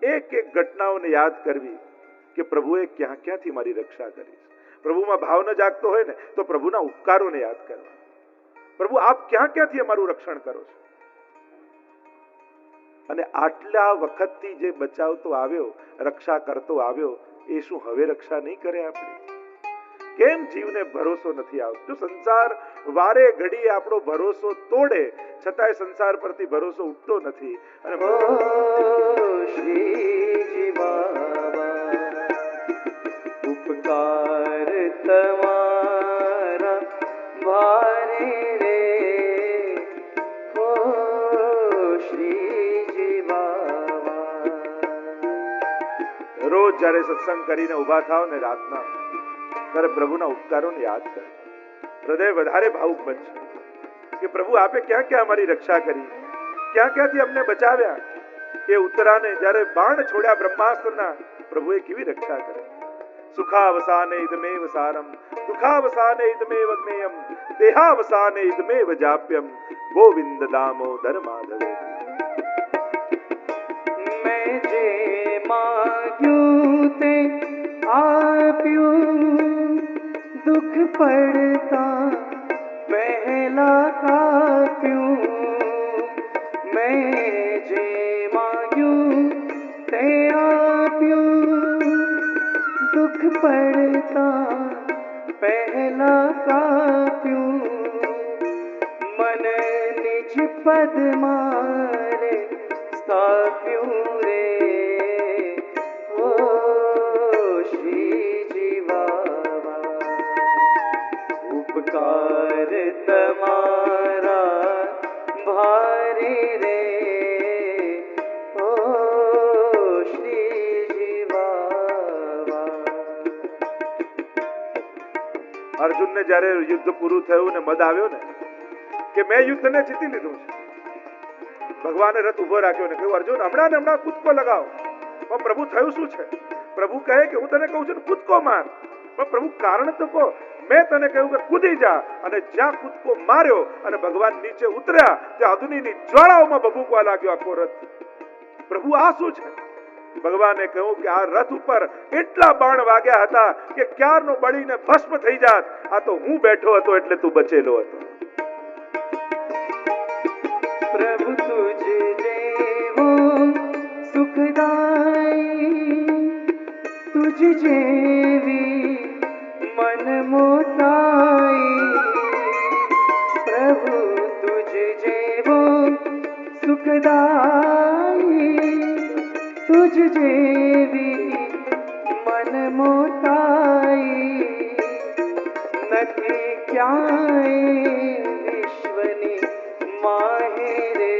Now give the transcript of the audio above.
એક એક ઘટનાઓને યાદ કરવી કે પ્રભુએ ક્યાં ક્યાંથી મારી રક્ષા કરી. પ્રભુમાં ભાવ ન જાગતો હોય ને તો પ્રભુના ઉપકારોને યાદ કરવા. પ્રભુ આપ ક્યાં ક્યાંથી અમારું રક્ષણ કરો છો. અને આટલા વખતથી જે બચાવતો આવ્યો, રક્ષા કરતો આવ્યો, એ શું હવે રક્ષા નહીં કરે આપણી? કેમ જીવને ભરોસો નથી આવતો? જો સંસાર વારે ઘડીએ આપણો ભરોસો તોડે, છતાંય સંસાર પરથી ભરોસો ઉઠતો નથી. અને શ્રીજી બાબા ઉપકાર તમારા ભારે રે, ઓ શ્રીજી બાબા. રોજ જયારે સત્સંગ કરીને ઉભા થાવ ને રાતના, ત્યારે પ્રભુના ઉપકારોને યાદ કર. હૃદય વધારે ભાવુક બનશે કે પ્રભુ આપે ક્યાં ક્યાં અમારી રક્ષા કરી, ક્યાં ક્યાંથી અમને બચાવ્યા. એ ઉત્તરાને જયારે બાણ છોડ્યા બ્રહ્માસ્ત્રના, પ્રભુએ કેવી રક્ષા કરી. સુખાવસાને ઇદમેવ સારમ, દુખાવસાને ઇદમેવ જ્ઞેયમ, દેહાવસાને ઇદમેવ જાપ્યમ, ગોવિંદ દામોદર માધવે. મેં જે માગ્યું તે આપ્યું, દુઃખ પડતા પહેલા કાપ્યું. મેં જે માગ્યું તે આપ્યું, દુઃખ પડતા પહેલા કાપ્યું. મન નિજ પદ મારે સ્થાપ્યું રે, ઓ શ્રીજી બાબા ઉપકાર તમારા ભારે રે, ઓ શ્રીજી બાબા. અર્જુનને જયારે યુદ્ધ પૂરું થયું ને મદ આવ્યો ને કે મેં યુદ્ધને જીતી લીધું છે, ભગવાને રથ ઉભો રાખ્યો ને કહ્યું અર્જુન હમણાં ને હમણાં કૂદકો લગાવ. પણ પ્રભુ થયું શું છે? પ્રભુ કહે કે હું તને કહું છું ને કૂદકો માર. પણ પ્રભુ કારણ તો કહો. મેં તને કહ્યું કે કૂદી જા, અને જ્યાં કૂદકો માર્યો અને ભગવાન નીચે ઉતર્યા ત્યાં અગ્નિની જ્વાળાઓમાં ભભૂકવા લાગ્યો આખો રથ. પ્રભુ આ શું છે? ભગવાને કહ્યું કે આ રથ ઉપર એટલા બાણ વાગ્યા હતા કે ક્યારનો બળીને ભસ્મ થઈ જાત. આ તો હું બેઠો હતો એટલે તું બચેલો હતો. પ્રભુ તુજ જેવો સુખદાઈ, તુજ જેવી મન મોટાઈ. પ્રભુ તુજ જેવો સુખદાઈ, તુજ જેવી મન મોટાઈ. નથી ક્યાંય વિશ્વની માહે રે,